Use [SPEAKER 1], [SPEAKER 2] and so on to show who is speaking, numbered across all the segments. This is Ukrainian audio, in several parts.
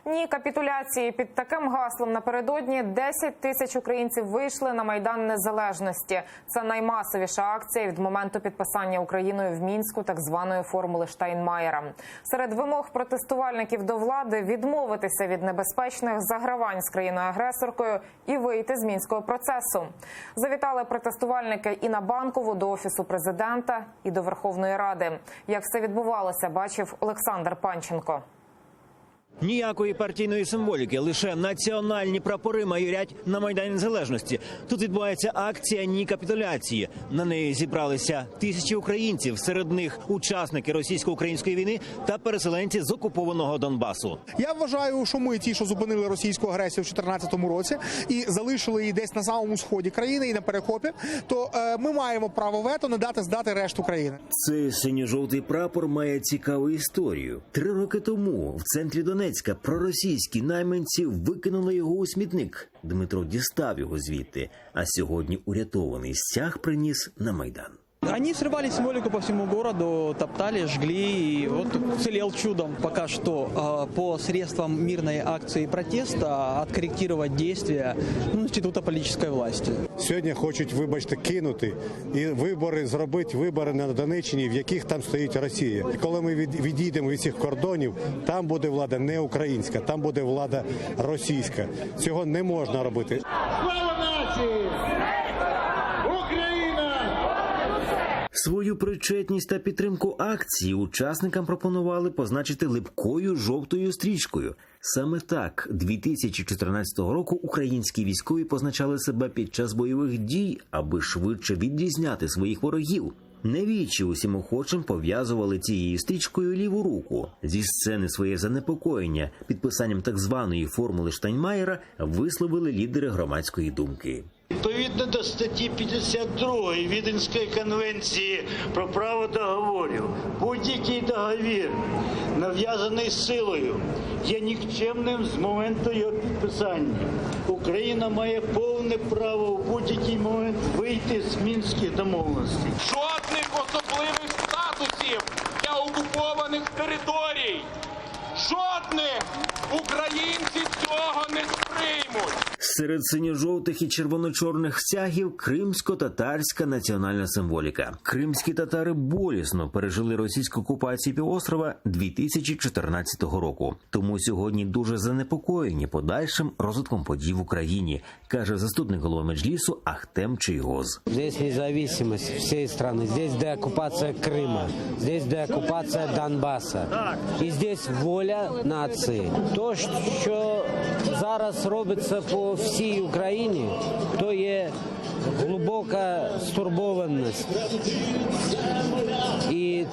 [SPEAKER 1] Ні капітуляції. Під таким гаслом напередодні 10 тисяч українців вийшли на Майдан Незалежності. Це наймасовіша акція від моменту підписання Україною в Мінську так званої формули Штайнмаєра. Серед вимог протестувальників до влади – відмовитися від небезпечних загравань з країною-агресоркою і вийти з Мінського процесу. Завітали протестувальники і на Банкову, до Офісу президента, і до Верховної Ради. Як все відбувалося, бачив Олександр Панченко.
[SPEAKER 2] Ніякої партійної символіки, лише національні прапори майорять на Майдані Незалежності. Тут відбувається акція «Ні капітуляції». На неї зібралися тисячі українців, серед них учасники російсько-української війни та переселенці з окупованого Донбасу.
[SPEAKER 3] Я вважаю, що ми ті, що зупинили російську агресію в 2014 році і залишили її десь на самому сході країни і на перекопі, то ми маємо право вето не дати здати решту країни.
[SPEAKER 2] Цей синьо-жовтий прапор має цікаву історію. 3 роки тому в центрі Донецька проросійські найманці викинули його у смітник. Дмитро дістав його звідти, а сьогодні урятований стяг приніс на Майдан.
[SPEAKER 4] Они срывали символику по всему городу, топтали, жгли, и вот уцелел чудом. Пока что по средствам мирной акции протеста откорректировать действия Института политической власти.
[SPEAKER 5] Сьогодні хочуть, вибачте, кинути і зробити вибори на Донеччині, в яких там стоїть Росія. І коли ми відійдемо від цих кордонів, там буде влада не українська, там буде влада російська. Цього не можна робити.
[SPEAKER 6] Слава нації!
[SPEAKER 2] Свою причетність та підтримку акції учасникам пропонували позначити липкою жовтою стрічкою. Саме так 2014 року українські військові позначали себе під час бойових дій, аби швидше відрізняти своїх ворогів. Навічі усім охочим пов'язували цією стрічкою ліву руку. Зі сцени своє занепокоєння підписанням так званої формули Штайнмаєра висловили лідери громадської думки.
[SPEAKER 7] Відповідно до статті 52 Віденської конвенції про право договорів, будь-який договір, нав'язаний силою, є нікчемним з моменту його підписання. Україна має повне право в будь-який момент вийти з Мінських домовленостей.
[SPEAKER 6] Жодних особливих статусів для окупованих територій. Жодних! Українці цього не сприймуть!
[SPEAKER 2] Серед синьо-жовтих і червоно-чорних стягів кримсько-татарська національна символіка. Кримські татари болісно пережили російську окупацію півострова 2014 року. Тому сьогодні дуже занепокоєні подальшим розвитком подій в Україні, каже заступник голови Меджлісу Ахтем Чийгоз.
[SPEAKER 8] Здесь независимость всей страны, здесь деоккупация Крыма, здесь деоккупация Донбасса. І здесь воля нації. То, що зараз робиться по всій Україні, то є глибока стурбованість. І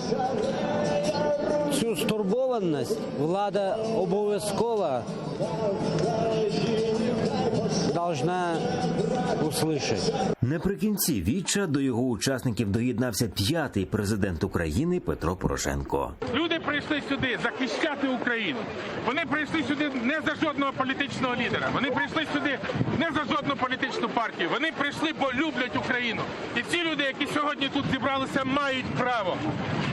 [SPEAKER 8] цю стурбованість влада обов'язково должна услышать.
[SPEAKER 2] Наприкінці віча до його учасників доєднався 5-й президент України Петро Порошенко.
[SPEAKER 6] Люди прийшли сюди захищати Україну. Вони прийшли сюди не за жодного політичного лідера. Вони прийшли сюди не за жодну політичну партію. Вони прийшли, бо люблять Україну. І ці люди, які сьогодні тут зібралися, мають право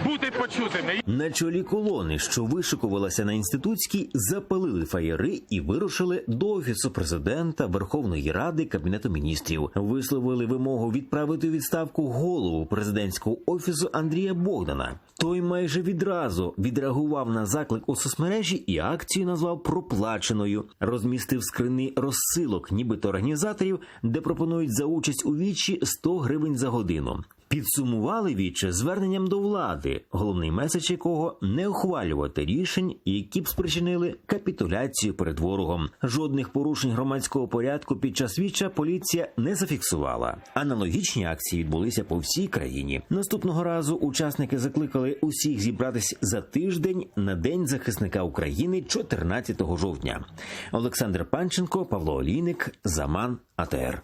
[SPEAKER 6] бути почутими.
[SPEAKER 2] На чолі колони, що вишикувалася на Інститутській, запалили фаєри і вирушили до Офісу президента, Верховної Ради, Кабінету міністрів. Висловили вимогу відправити у відставку голову президентського офісу Андрія Богдана. Той майже відразу відреагував на заклик у соцмережі і акцію назвав проплаченою. Розмістив скрини розсилок нібито організаторів, де пропонують за участь у вічі 100 гривень за годину. Підсумували віче зверненням до влади, головний меседж якого – не ухвалювати рішень, які б спричинили капітуляцію перед ворогом. Жодних порушень громадського порядку під час віча поліція не зафіксувала. Аналогічні акції відбулися по всій країні. Наступного разу учасники закликали усіх зібратись за тиждень на День захисника України 14 жовтня. Олександр Панченко, Павло Олійник, Заман, АТР.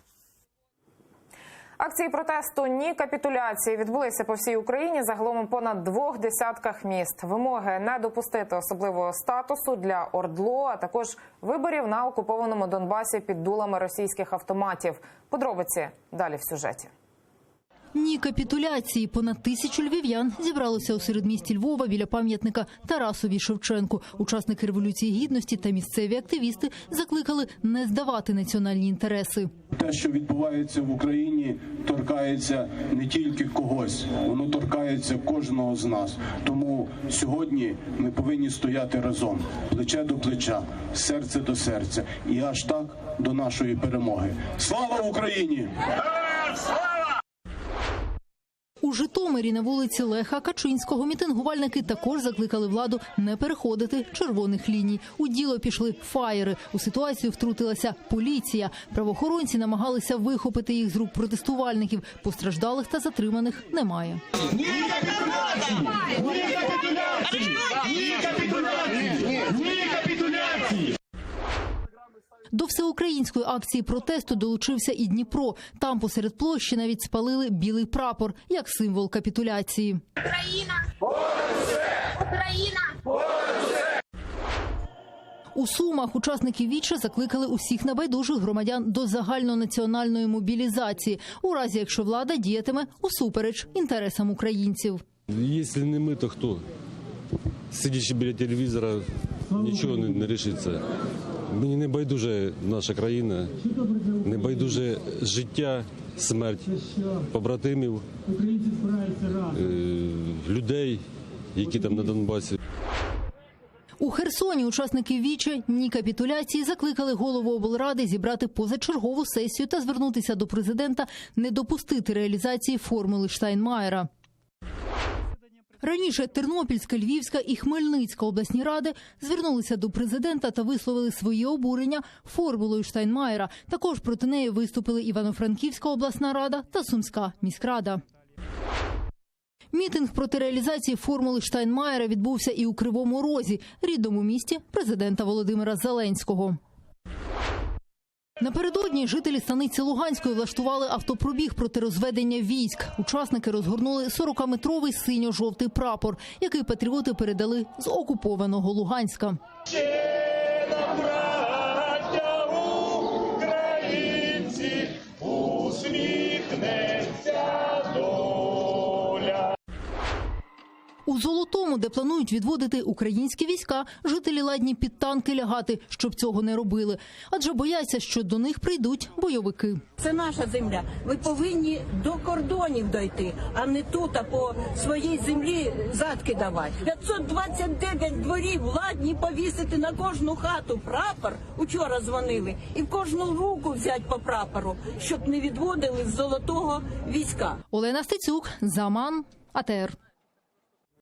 [SPEAKER 1] Акції протесту «Ні капітуляції» відбулися по всій Україні, загалом у понад 2 десятках міст. Вимоги не допустити особливого статусу для ОРДЛО, а також виборів на окупованому Донбасі під дулами російських автоматів. Подробиці далі в сюжеті.
[SPEAKER 9] Ні капітуляції. Понад 1000 львів'ян зібралося у середмісті Львова біля пам'ятника Тарасові Шевченку. Учасники Революції Гідності та місцеві активісти закликали не здавати національні інтереси.
[SPEAKER 10] Те, що відбувається в Україні, торкається не тільки когось, воно торкається кожного з нас. Тому сьогодні ми повинні стояти разом, плече до плеча, серце до серця і аж так до нашої перемоги. Слава Україні!
[SPEAKER 9] У Житомирі на вулиці Леха Качинського мітингувальники також закликали владу не переходити червоних ліній. У діло пішли фаєри. У ситуацію втрутилася поліція. Правоохоронці намагалися вихопити їх з рук протестувальників. Постраждалих та затриманих немає.
[SPEAKER 11] Ні капітуляції! Ні капітуляції! Ні капітуляції! Ні капітуляції!
[SPEAKER 9] До всеукраїнської акції протесту долучився і Дніпро. Там посеред площі навіть спалили білий прапор, як символ капітуляції.
[SPEAKER 12] Україна! Україна!
[SPEAKER 9] У Сумах учасники віча закликали усіх небайдужих громадян до загальнонаціональної мобілізації, у разі якщо влада діятиме усупереч інтересам українців.
[SPEAKER 13] Якщо не ми, то хто? Сидячи біля телевізора, нічого не рішиться. Мені не байдуже наша країна, не байдуже життя, смерть побратимів, людей, які там на Донбасі.
[SPEAKER 9] У Херсоні учасники віча «Ні капітуляції» закликали голову облради зібрати позачергову сесію та звернутися до президента не допустити реалізації формули Штайнмаєра. Раніше Тернопільська, Львівська і Хмельницька обласні ради звернулися до президента та висловили свої обурення формулою Штайнмаєра. Також проти неї виступили Івано-Франківська обласна рада та Сумська міськрада. Мітинг проти реалізації формули Штайнмаєра відбувся і у Кривому Розі, рідному місті президента Володимира Зеленського. Напередодні жителі станиці Луганської влаштували автопробіг проти розведення військ. Учасники розгорнули 40-метровий синьо-жовтий прапор, який патріоти передали з окупованого Луганська. У Золотому, де планують відводити українські війська, жителі ладні під танки лягати, щоб цього не робили. Адже бояться, що до них прийдуть бойовики.
[SPEAKER 14] Це наша земля. Ви повинні до кордонів дойти, а не тут, а по своїй землі задки давати. 529 дворів ладні повісити на кожну хату прапор, учора дзвонили, і в кожну руку взяти по прапору, щоб не відводили з Золотого війська.
[SPEAKER 9] Олена Стецюк, Заман, АТР.